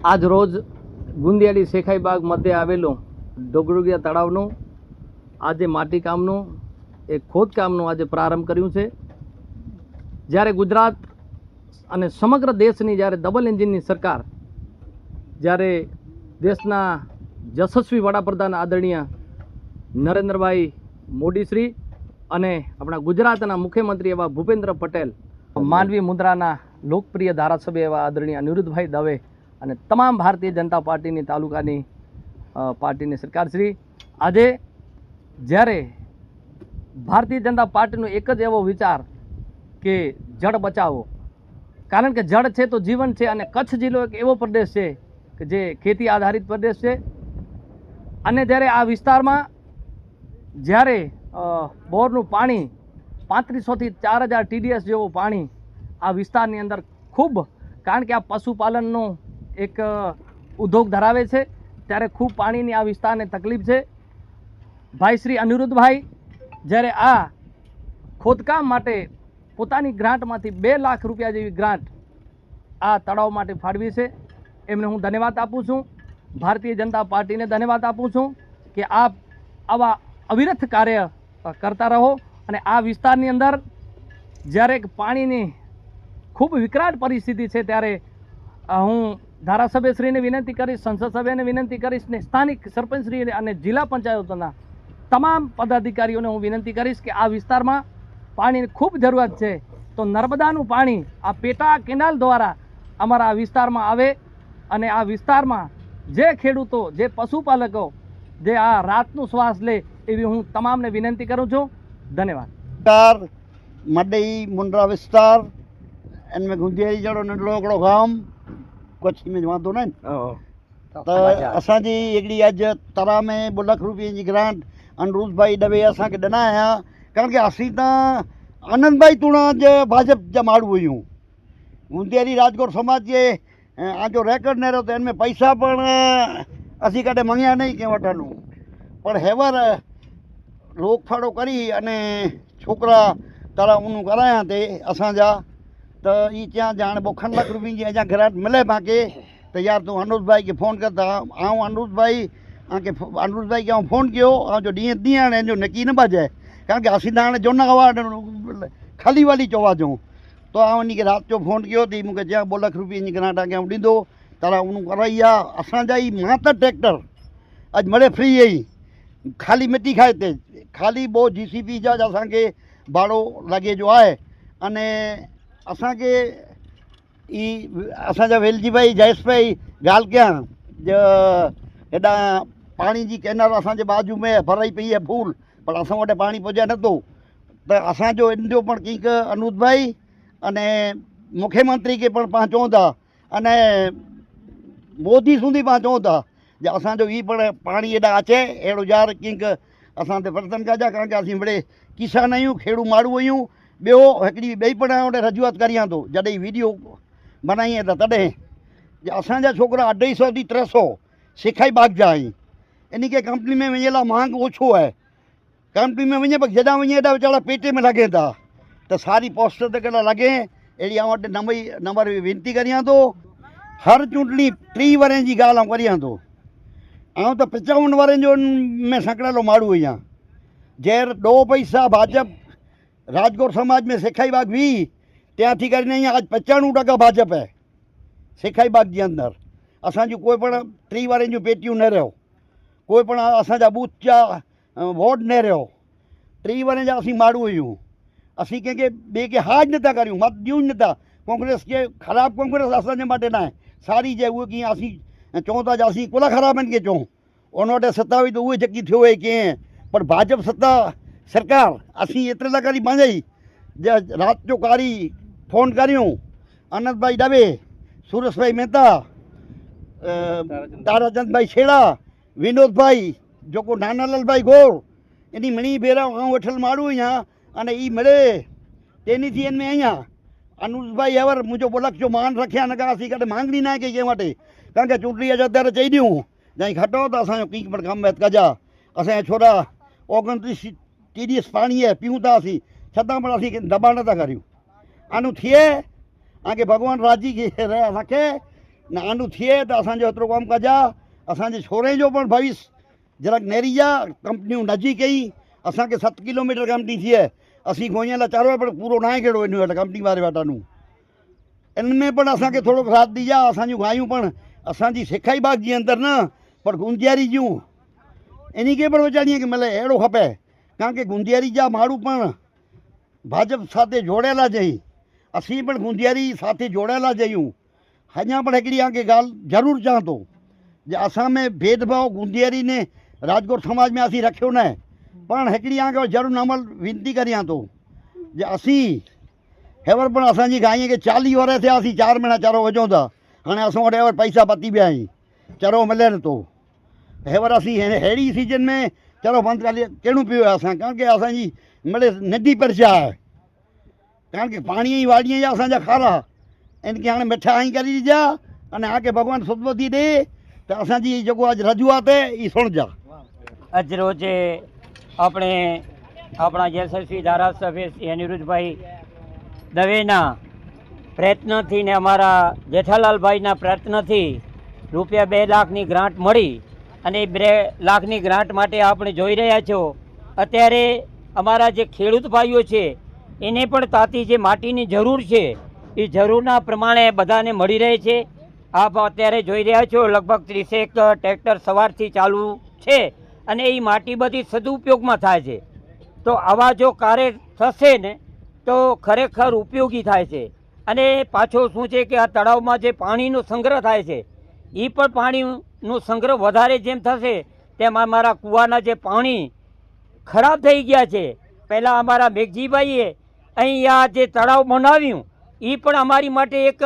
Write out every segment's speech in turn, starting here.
આજ રોજ ગુંદિયાળી શેખાઈબાગ મધ્યે આવેલું ડોગડુગિયા તળાવનું આજે માટીકામનું એક ખોદકામનું આજે પ્રારંભ કર્યું છે। જ્યારે ગુજરાત અને સમગ્ર દેશની જ્યારે ડબલ એન્જિનની સરકાર, જ્યારે દેશના યશસ્વી વડાપ્રધાન આદરણીય નરેન્દ્રભાઈ મોદી શ્રી અને આપણા ગુજરાતના મુખ્યમંત્રી એવા ભૂપેન્દ્ર પટેલ, માનવી મુન્દ્રાના લોકપ્રિય ધારાસભ્ય એવા આદરણીય અનિરુદ્ધભાઈ દવે અને તમામ ભારતીય જનતા પાર્ટીની તાલુકાની પાર્ટીની સરકારશ્રી આજે જ્યારે ભારતીય જનતા પાર્ટીનો એક જ એવો વિચાર કે જળ બચાવો, કારણ કે જળ છે તો જીવન છે અને કચ્છ જિલ્લો એક એવો પ્રદેશ છે કે જે ખેતી આધારિત પ્રદેશ છે અને જ્યારે આ વિસ્તારમાં જ્યારે બોરનું પાણી 3500 થી 4000 TDS જેવું પાણી આ વિસ્તારની અંદર ખૂબ, કારણ કે આ પશુપાલનનો એક ઉદ્યોગ ધરાવે છે ત્યારે ખૂબ પાણીની આ વિસ્તારને તકલીફ છે। ભાઈ શ્રી અનિરુદ્ધભાઈ જ્યારે આ ખોદકામ માટે પોતાની ગ્રાન્ટમાંથી 2 લાખ રૂપિયા જેવી ગ્રાન્ટ આ તળાવ માટે ફાળવી છે, એમને હું ધન્યવાદ આપું છું। ભારતીય જનતા પાર્ટીને ધન્યવાદ આપું છું કે આપ આવા અવિરત કાર્ય કરતા રહો અને આ વિસ્તારની અંદર જ્યારે પાણીની ખૂબ વિકરાળ પરિસ્થિતિ છે ત્યારે હું ધારાસભ્યશ્રીને વિનંતી કરીશ, સંસદ સભ્યને વિનંતી કરીશ ને સ્થાનિક સરપંચશ્રી અને જિલ્લા પંચાયતોના તમામ પદાધિકારીઓને હું વિનંતી કરીશ કે આ વિસ્તારમાં પાણીની ખૂબ જરૂરિયાત છે તો નર્મદાનું પાણી આ પેટા કેનાલ દ્વારા અમારા આ વિસ્તારમાં આવે અને આ વિસ્તારમાં જે ખેડૂતો, જે પશુપાલકો જે આ રાતનું શ્વાસ લે એવી હું તમામને વિનંતી કરું છું। ધન્યવાદ। मडई मुंद्रा विस्तार इनमें गुंदियारी जड़ो नंढड़ो हिकिड़ो गांव कच्छ में वांदो न त असांजी हिकिड़ी अॼु तरा में 2 लाख रुपये जी ग्रांट अनिरुद्ध भाई दवे असांखे ॾिना आहियां, कारण के असीं त आनंदभाई तूणा जे भाजप जा माण्हू हुयूं। गुंदियारी राजकोट समाज जे आजो रेकर्ड न रहियो त हिन में पैसा पण असीं कॾहिं मंगिया नहीं कंहिं वटि, पण हेवर रोक फाड़ो करी अने छोकरा तारा उन्हूं करायां ते असांजा त ई चयां ॼाण 2 लाख रुपये जी अञा ग्रांट मिले पाके त यार तूं अनिरुद्ध भाई खे फ़ोन करता। आऊं अनिरुद्ध भाई खे फ़ोन कियो जो ॾींहं हाणे जो नकी न बाजे, कारण के असीं त हाणे जोना अवार्ड खाली वाली चवा चऊं तो आऊं इन खे राति जो फ़ोन कियो त मूंखे चयां 2 लाख रुपये जी ग्रांट अॻियां ॾींदो, तारा उन्हूं कराई आहे। असांजा ई मां ट्रैक्टर अॼु मड़े फ्री आई खाली मिट्टी खाए ते खाली बो GCP जा असांखे भाड़ो लॻे जो आहे अने असांखे ई असांजा वेलजी भाई जयेश भाई ॻाल्हि कयां जो हेॾा पाणी जी कैनाल असांजे बाजू में भराई पई आहे फूल, पर असां वटि पाणी पुॼे नथो त असांजो इन जो पण कंहिंक अनिरुद्ध भाई अने मुख्यमंत्री खे पण पाण चऊं था अने मोदी सुधी पाण चऊं था जे असांजो ई पण पाणी हेॾा अचे अहिड़ो यार कंहिंक असां ते वर्तन कजा, कारण के असीं बड़े किसान आहियूं, खेड़ू माण्हू आहियूं। ॿियो हिकिड़ी ॿई पण उते रजूआत करियां थो जॾहिं वीडियो बनाई त तॾहिं जे असांजा छोकिरा 250 થી 300 शेखाईबाग जा आहिनि, इन खे कंपनी में वञे लाइ मांग ओछो आहे। कंपनी में वञे पर जॾहिं वञे एॾा वीचारा पेटे में लॻे था त सारी पोस्ट ते कहिड़ा लॻे अहिड़ी आउं वटि नंबर विनती करियां थो। हर चूंडणी 3 वरनि जी ॻाल्हि आउं करियां थो। आउं त 55 वरनि जो में संकड़ेलो माण्हू आहियां। जंहिं 2 पैसा भाजप राजकोट समाज में शेखाईबाग हुई ત્યાં थी करे नहीं आज 95% भाजप है शेखाईबाग जे अंदरि। असांजूं कोई पण 3 वारनि जूं पेटियूं न रहियो, कोई पण असांजा बूथ जा वोट न रहियो। 3 वारनि जा असीं माण्हू आहियूं। असीं कंहिंखे ॿिए खे हाज नथा करियूं, मत ॾियूं नथा। कांग्रेस खे ख़राबु कांग्रेस असांजे माटे न आहे, सारी जे उहे कीअं असीं चऊं था जो असीं कुल ख़राबनि खे चऊं, उन वटि सत्ता हुई त उहे जेकी थियो आहे कीअं, पर भाजप सत्ता सरकार असीं एतिरे लाइ करी पंहिंजा ई राति जो कारी फ़ोन करियूं आनंद भाई दवे, सूरज भाई मेहता, ताराचंद भाई छेड़ा, विनोद भाई जेको नानालाल भाई गोर, इन मणी भेरा आउं वेठल माण्हू आहियां अने ई मिड़े टेनी थी में आहियां। अनिरुद्ध भाई एवर मुंहिंजो 2 लाख जो मान रखिया न का असीं कॾहिं मांगणी न आहे कंहिं वटि, कारण के चूंडणीअ जा दर चई ॾियूं जंहिं खटो त असांजो कंहिं पण कमु कजा। असांजा छोरा 29 TDS पाणी आहे पीऊं था असीं, छतां पण असीं दॿा नथा करियूं। आनू थिए आगे भगवान राजी रखे ને આનું थिए तो असांजो एतिरो कमकाज आहे असांजे छोरे जो पण भविष्य જરાક નેરી જા કંપનીઓ નજીક आई असांखे 7 किलोमीटर कंपनी थिए असीं गोईअ लाइ चारो पण पूरो न आहे कहिड़ो इन वटि कंपनी वारे वटां इन में पण असांखे थोरो साथ ॾिजा असांजूं गायूं पण असांजी सेखाई बाग जे अंदरि न पर गुंजियारी जूं इन खे पण वीचारीअ खे मिले अहिड़ो खपे કારણ કે ગુંદિયારી जा माण्हू પણ ભાજપ સાથે જોડાયેલા જઈ असीं पण गुंदियारी साथे जोड़ेला जयूं अञा पण हिकिड़ी आगे ॻाल्हि ज़रूरु चवां थो जे असां में भेदभाव गुंदियारी ने राजकोट समाज में असीं रखियो न पण हिकिड़ी आगे ज़रूरु अमल विनती करियां थो जे असीं हेवर पण असांजी गाईअ खे 40 वर थिया असीं 4 महीना चारो विझूं था हाणे असां वटि हेवर पैसा पती विया आहिनि चरो मिले नथो हेवर असीं अहिड़ी सीजन में चरो बंदि करे कहिड़ो पियो आहे असां कारण के असांजी मिले नदी परिचा आहे कारण के पाणी जी वाड़ीअ जा असांजा खारा इनके हाणे मिठा आई करे ॾिजा अने आके भगवान सदबती ॾे त असांजी जेको अॼु रजूआत आहे ई सुणजा આજ રોજે આપણે આપણા યશસ્વી ધારાસભ્ય શ્રી અનિરુદ્ધભાઈ દવેના પ્રયત્નથી ને અમારા જેઠાલાલભાઈના પ્રયત્નથી રૂપિયા 2 લાખની ગ્રાન્ટ મળી અને 2 લાખની ગ્રાન્ટ માટે આપણે જોઈ રહ્યા છો અત્યારે અમારા જે ખેડૂત ભાઈઓ છે એને પણ તાતી જે માટીની જરૂર છે એ જરૂરના પ્રમાણે બધાને મળી રહે છે આપ અત્યારે જોઈ રહ્યા છો લગભગ 30 ટ્રેક્ટર સવારથી ચાલુ છે અને એ માટી બધી સદુપયોગમાં થાય છે તો આવા જો કાર્ય થશે ને તો ખરેખર ઉપયોગી થાય છે અને પાછો શું છે કે આ તળાવમાં જે પાણીનો સંગ્રહ થાય છે એ પણ પાણીનો સંગ્રહ વધારે જેમ થશે તેમ અમારા કૂવાના જે પાણી ખરાબ થઈ ગયા છે પહેલાં અમારા મેઘજીભાઈએ અહીંયા જે તળાવ બનાવ્યું એ પણ અમારી માટે એક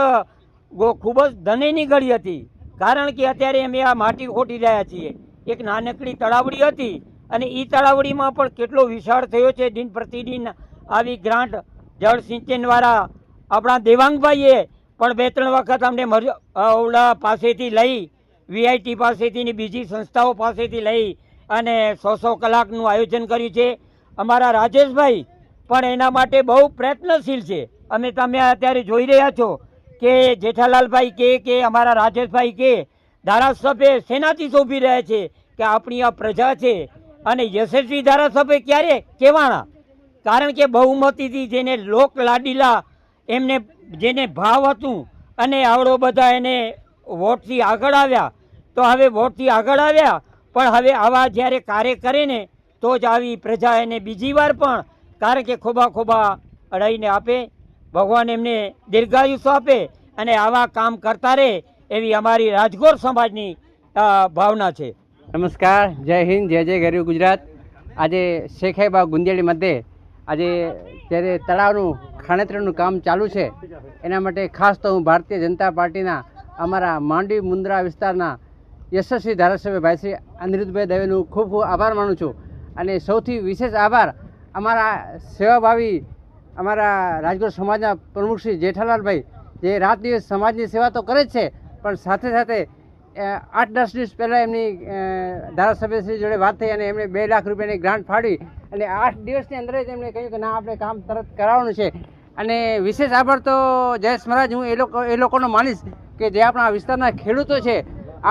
ખૂબ જ ધનેની ઘડી હતી કારણ કે અત્યારે અમે આ માટી ખોટી રહ્યા છીએ એક નાનકડી તળાવડી હતી અને એ તળાવડીમાં પણ કેટલો વિશાળ થયો છે દિન પ્રતિદિન આવી ગ્રાન્ટ જળ સિંચનવાળા આપણા દેવાંગભાઈએ પણ 2-3 વખત અમને ઓલા પાસેથી લઈ વીઆઈટી પાસેથી ને બીજી સંસ્થાઓ પાસેથી લઈ અને 100 કલાકનું આયોજન કર્યું છે અમારા રાજેશભાઈ પણ એના માટે બહુ પ્રયત્નશીલ છે અમે તમે અત્યારે જોઈ રહ્યા છો કે જેઠાલાલભાઈ કે અમારા રાજેશભાઈ કે ધારાસભ્ય સેનાથી શોભી રહ્યા છે કે આપણી આ પ્રજા છે અને યશસ્વી ધારાસભ્ય ક્યારે કહેવાના કારણ કે બહુમતીથી જેને લોક લાડીલા એમને જેને ભાવ હતું અને આવડો બધા એને વોટથી આગળ આવ્યા તો હવે વોટથી આગળ આવ્યા પણ હવે આવા જ્યારે કાર્ય કરે ને તો જ આવી પ્રજા એને બીજી વાર પણ કારણ કે ખોબા અડાઈને આપે ભગવાન એમને દીર્ઘાયુષ્ય આપે અને આવા કામ કરતા રહે એવી અમારી રાજકોટ સમાજની ભાવના છે. નમસ્કાર, જય હિન્દ, જય જય ગરવી ગુજરાત. આજે શેખાઈબાગ ગુંદિયાળી મધ્યે આજે જ્યારે તળાવનું ખાણેતરનું કામ ચાલુ છે એના માટે ખાસ તો હું ભારતીય જનતા પાર્ટીના અમારા માંડવી મુન્દ્રા વિસ્તારના યશસ્વી ધારાસભ્ય ભાઈ શ્રી અનિરુદ્ધભાઈ દવેનું ખૂબ ખૂબ આભાર માનું છું અને સૌથી વિશેષ આભાર અમારા સેવાભાવી અમારા રાજકોટ સમાજના પ્રમુખ શ્રી જેઠાલાલભાઈ જે રાત દિવસ સમાજની સેવા તો કરે જ છે પણ સાથે સાથે 8-10 દિવસ પહેલાં એમની ધારાસભ્યશ્રી જોડે વાત થઈ અને એમણે 2 લાખ રૂપિયાની ગ્રાન્ટ ફાળવી અને 8 દિવસની અંદર જ એમણે કહ્યું કે ના આપણે કામ તરત કરાવવાનું છે અને વિશેષ આભાર તો જયેશ મહારાજ હું એ લોકોનો માનીશ કે જે આપણા વિસ્તારના ખેડૂતો છે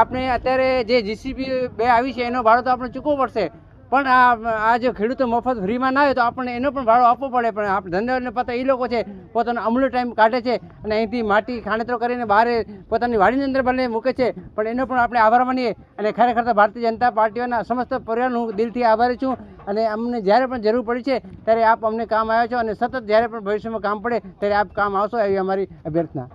આપણે અત્યારે જે જીસીબી 2 આવી છે એનો ભાડો તો આપણે ચૂકવવો પડશે પણ આ જો ખેડૂતો મફત ફ્રીમાં ના આવે તો આપણને એનો પણ ભાડો આપવો પડે પણ આપણે ધંધાને પતા એ લોકો છે પોતાનો અમૂલ્ય ટાઈમ કાઢે છે અને અહીંથી માટી ખાણેતરો કરીને બહાર પોતાની વાડીની અંદર ભલે મૂકે છે પણ એનો પણ આપણે આભાર માનીએ અને ખરેખર તો ભારતીય જનતા પાર્ટીઓના સમસ્ત પરિવારનો હું દિલથી આભારી છું અને અમને જ્યારે પણ જરૂર પડી છે ત્યારે આપ અમને કામ આવ્યા છો અને સતત જ્યારે પણ ભવિષ્યમાં કામ પડે ત્યારે આપ કામ આવશો એવી અમારી અભ્યર્થના.